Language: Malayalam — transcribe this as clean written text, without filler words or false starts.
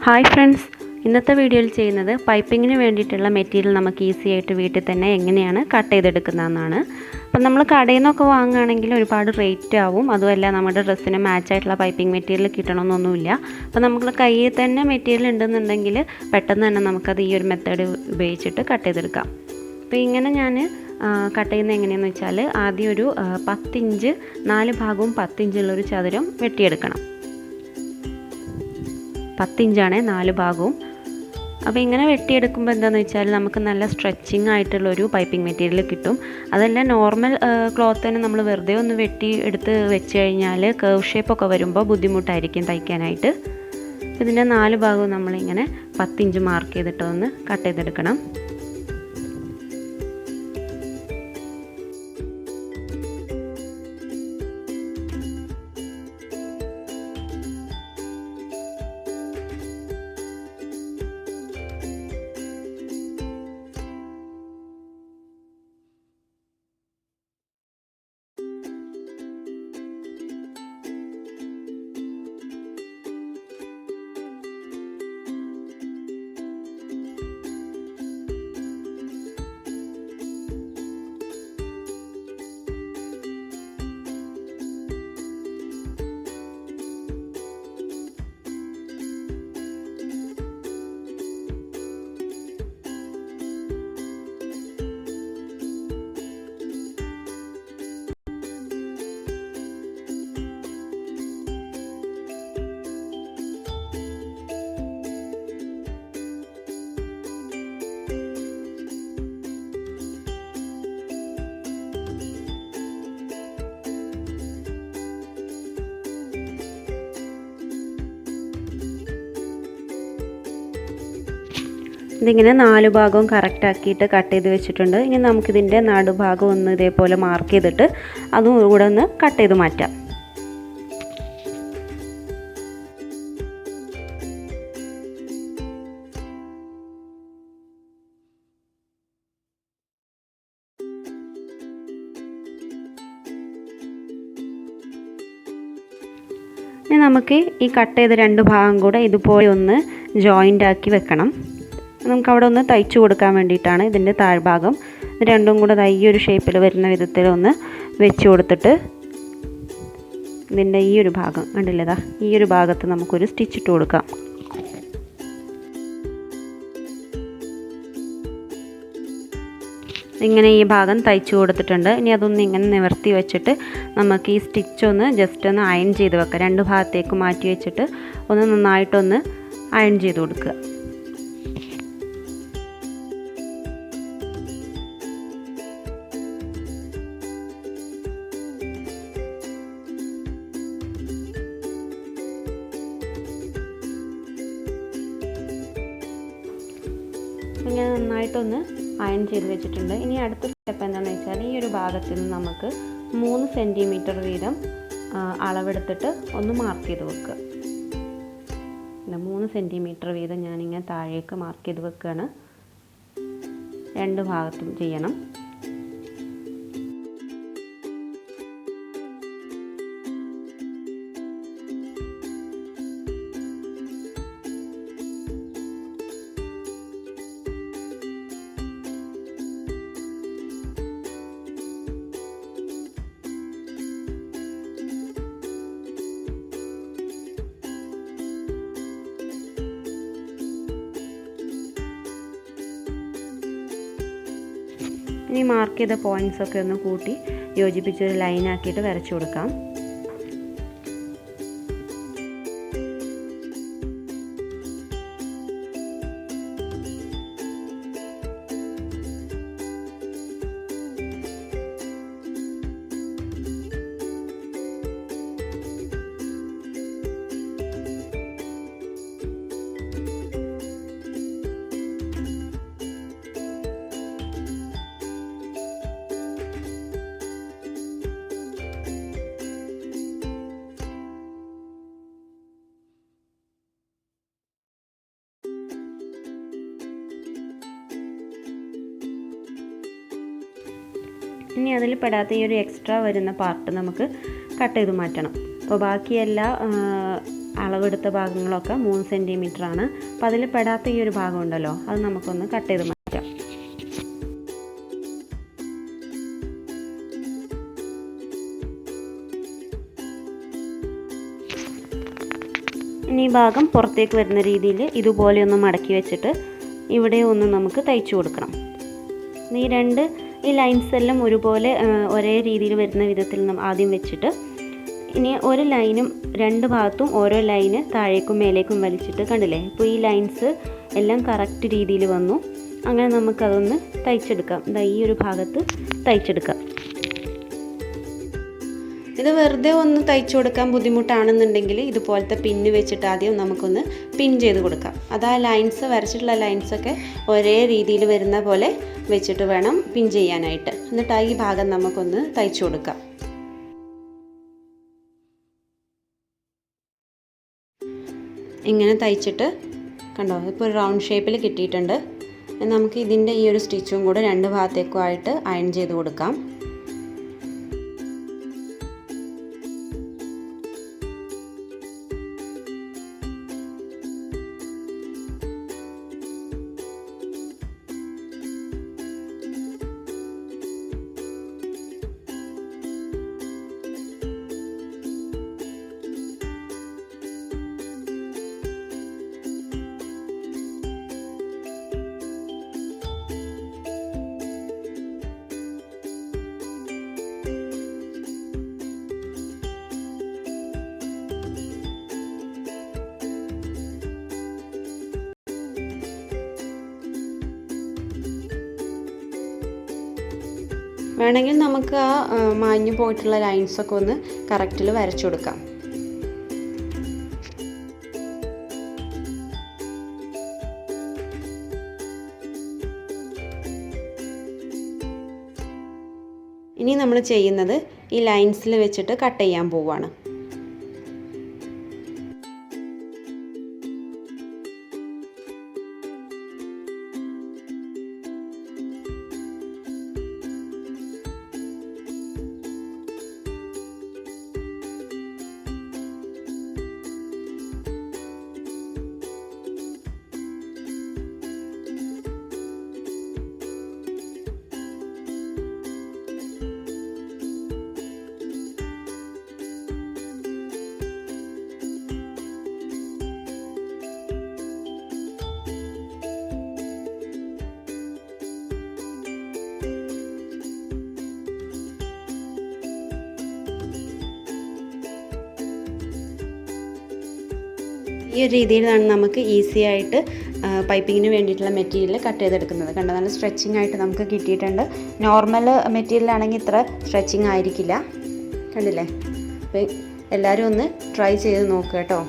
ഹായ് ഫ്രണ്ട്സ്, ഇന്നത്തെ വീഡിയോയിൽ ചെയ്യുന്നത് പൈപ്പിങ്ങിന് വേണ്ടിയിട്ടുള്ള മെറ്റീരിയൽ നമുക്ക് ഈസി ആയിട്ട് വീട്ടിൽ തന്നെ എങ്ങനെയാണ് കട്ട് ചെയ്തെടുക്കുന്നതെന്നാണ്. അപ്പം നമ്മൾ കടയിൽ നിന്നൊക്കെ വാങ്ങുകയാണെങ്കിൽ ഒരുപാട് റേറ്റ് ആവും. അതുമല്ല നമ്മുടെ ഡ്രസ്സിന് മാച്ചായിട്ടുള്ള പൈപ്പിംഗ് മെറ്റീരിയൽ കിട്ടണമെന്നൊന്നുമില്ല. അപ്പോൾ നമുക്ക് കയ്യിൽ തന്നെ മെറ്റീരിയൽ ഉണ്ടെന്നുണ്ടെങ്കിൽ പെട്ടെന്ന് തന്നെ നമുക്കത് ഈ ഒരു മെത്തേഡ് ഉപയോഗിച്ചിട്ട് കട്ട് ചെയ്തെടുക്കാം. അപ്പോൾ ഇങ്ങനെ ഞാൻ കട്ട് ചെയ്യുന്നത് എങ്ങനെയാണെന്ന് വെച്ചാൽ ആദ്യം ഒരു 10 ഇഞ്ച് 4 ഭാഗവും 10 ഇഞ്ചുള്ളൊരു ചതുരം വെട്ടിയെടുക്കണം. 10 ഇഞ്ചാണ് 4 ഭാഗവും. അപ്പോൾ ഇങ്ങനെ വെട്ടിയെടുക്കുമ്പോൾ എന്താണെന്ന് വെച്ചാൽ നമുക്ക് നല്ല സ്ട്രെച്ചിങ് ആയിട്ടുള്ളൊരു പൈപ്പിംഗ് മെറ്റീരിയൽ കിട്ടും. അതല്ല നോർമൽ ക്ലോത്ത് തന്നെ നമ്മൾ വെറുതെ ഒന്ന് വെട്ടി എടുത്ത് വെച്ച് കഴിഞ്ഞാൽ കർവ് ഷേപ്പൊക്കെ വരുമ്പോൾ ബുദ്ധിമുട്ടായിരിക്കും തയ്ക്കാനായിട്ട്. ഇതിൻ്റെ 4 ഭാഗവും നമ്മളിങ്ങനെ 10 ഇഞ്ച് മാർക്ക് ചെയ്തിട്ടൊന്ന് കട്ട് ചെയ്തെടുക്കണം. ഇതിങ്ങനെ 4 ഭാഗവും കറക്റ്റാക്കിയിട്ട് കട്ട് ചെയ്ത് വെച്ചിട്ടുണ്ട്. ഇനി നമുക്കിതിൻ്റെ നടുഭാഗം ഒന്ന് ഇതേപോലെ മാർക്ക് ചെയ്തിട്ട് അതും കൂടെ ഒന്ന് കട്ട് ചെയ്ത് മാറ്റാം. ഇനി നമുക്ക് ഈ കട്ട് ചെയ്ത 2 ഭാഗം കൂടെ ഇതുപോലെ ഒന്ന് ജോയിൻ്റ് ആക്കി വെക്കണം. നമുക്കവിടെ ഒന്ന് തയ്ച്ചു കൊടുക്കാൻ വേണ്ടിയിട്ടാണ് ഇതിൻ്റെ താഴ്ഭാഗം. രണ്ടും കൂടെ ഈ ഒരു ഷേപ്പിൽ വരുന്ന വിധത്തിൽ ഒന്ന് വെച്ച് കൊടുത്തിട്ട് ഇതിൻ്റെ ഈ ഒരു ഭാഗം കണ്ടില്ലേ, ഈ ഒരു ഭാഗത്ത് നമുക്കൊരു സ്റ്റിച്ച് ഇട്ട് കൊടുക്കാം. ഇങ്ങനെ ഈ ഭാഗം തയ്ച്ചു കൊടുത്തിട്ടുണ്ട്. ഇനി അതൊന്ന് ഇങ്ങനെ നിവർത്തി വെച്ചിട്ട് നമുക്ക് ഈ സ്റ്റിച്ചൊന്ന് ജസ്റ്റ് ഒന്ന് അയൺ ചെയ്ത് വെക്കാം. 2 ഭാഗത്തേക്ക് മാറ്റി വെച്ചിട്ട് ഒന്ന് നന്നായിട്ടൊന്ന് അയൺ ചെയ്ത് കൊടുക്കുക. ഇങ്ങനെ നന്നായിട്ടൊന്ന് അയൺ ചെയ്ത് വെച്ചിട്ടുണ്ട്. ഇനി അടുത്ത സ്റ്റെപ്പ് എന്താണെന്ന് വെച്ചാൽ ഈ ഒരു ഭാഗത്ത് നിന്ന് നമുക്ക് 3 സെൻറ്റിമീറ്റർ വീതം അളവെടുത്തിട്ട് ഒന്ന് മാർക്ക് ചെയ്ത് വെക്കുക. 3 സെൻറ്റിമീറ്റർ വീതം ഞാനിങ്ങനെ താഴേക്ക് മാർക്ക് ചെയ്ത് വെക്കുകയാണ്. 2 ഭാഗത്തും ചെയ്യണം. ഇനി മാർക്ക് ചെയ്ത പോയിൻറ്റ്സൊക്കെ ഒന്ന് കൂട്ടി യോജിപ്പിച്ചൊരു ലൈനാക്കിയിട്ട് വരച്ചു കൊടുക്കാം. ഇനി അതിൽ പെടാത്ത ഈ ഒരു എക്സ്ട്രാ വരുന്ന പാർട്ട് നമുക്ക് കട്ട് ചെയ്ത് മാറ്റണം. അപ്പോൾ ബാക്കിയെല്ലാം അളവെടുത്ത ഭാഗങ്ങളൊക്കെ 3 സെൻറ്റിമീറ്റർ ആണ്. അപ്പോൾ അതിൽ പെടാത്ത ഈ ഒരു ഭാഗം ഉണ്ടല്ലോ, അത് നമുക്കൊന്ന് കട്ട് ചെയ്ത് മാറ്റാം. ഇനി ഈ ഭാഗം പുറത്തേക്ക് വരുന്ന രീതിയിൽ ഇതുപോലെ ഒന്ന് മടക്കി വെച്ചിട്ട് ഇവിടെ ഒന്ന് നമുക്ക് തയ്ച്ചു കൊടുക്കണം. ഈ ലൈൻസ് എല്ലാം ഒരുപോലെ ഒരേ രീതിയിൽ വരുന്ന വിധത്തിൽ ആദ്യം വെച്ചിട്ട് ഇനി ഒരു ലൈനും 2 ഭാഗത്തും ഓരോ ലൈന് താഴേക്കും മേലേക്കും വലിച്ചിട്ട് കണ്ടില്ലേ, ഇപ്പോൾ ഈ ലൈൻസ് എല്ലാം കറക്റ്റ് രീതിയിൽ വന്നു. അങ്ങനെ നമുക്കതൊന്ന് തയ്ച്ചെടുക്കാം. ഈ ഒരു ഭാഗത്ത് തയ്ച്ചെടുക്കാം. ഇത് വെറുതെ ഒന്ന് തയ്ച്ചു കൊടുക്കാൻ ബുദ്ധിമുട്ടാണെന്നുണ്ടെങ്കിൽ ഇതുപോലത്തെ പിന്ന് വെച്ചിട്ട് ആദ്യം നമുക്കൊന്ന് പിൻ ചെയ്ത് കൊടുക്കാം. അത് ആ ലൈൻസ് വരച്ചിട്ടുള്ള ലൈൻസൊക്കെ ഒരേ രീതിയിൽ വരുന്ന പോലെ വെച്ചിട്ട് വേണം പിൻ ചെയ്യാനായിട്ട്. എന്നിട്ട് ഈ ഭാഗം നമുക്കൊന്ന് തയ്ച്ചു കൊടുക്കാം. ഇങ്ങനെ തയ്ച്ചിട്ട് കണ്ടോ, ഇപ്പോൾ റൗണ്ട് ഷേപ്പിൽ കിട്ടിയിട്ടുണ്ട്. നമുക്ക് ഇതിൻ്റെ ഈ ഒരു സ്റ്റിച്ചും കൂടെ 2 ഭാഗത്തേക്കും ആയിട്ട് അയൺ ചെയ്ത് കൊടുക്കാം. വേണമെങ്കിൽ നമുക്ക് ആ മാഞ്ഞു പോയിട്ടുള്ള ലൈൻസൊക്കെ ഒന്ന് കറക്റ്റിൽ വരച്ചു കൊടുക്കാം. ഇനി നമ്മൾ ചെയ്യുന്നത് ഈ ലൈൻസിൽ വെച്ചിട്ട് കട്ട് ചെയ്യാൻ പോവുകയാണ്. ഈ ഒരു രീതിയിലാണ് നമുക്ക് ഈസി ആയിട്ട് പൈപ്പിങ്ങിന് വേണ്ടിയിട്ടുള്ള മെറ്റീരിയൽ കട്ട് ചെയ്തെടുക്കുന്നത്. കണ്ടോ, നല്ല സ്ട്രെച്ചിങ് ആയിട്ട് നമുക്ക് കിട്ടിയിട്ടുണ്ട്. നോർമൽ മെറ്റീരിയലാണെങ്കിൽ ഇത്ര സ്ട്രെച്ചിങ് ആയിരിക്കില്ല. കണ്ടില്ലേ? അപ്പോൾ എല്ലാവരും ഒന്ന് ട്രൈ ചെയ്ത് നോക്കുക കേട്ടോ.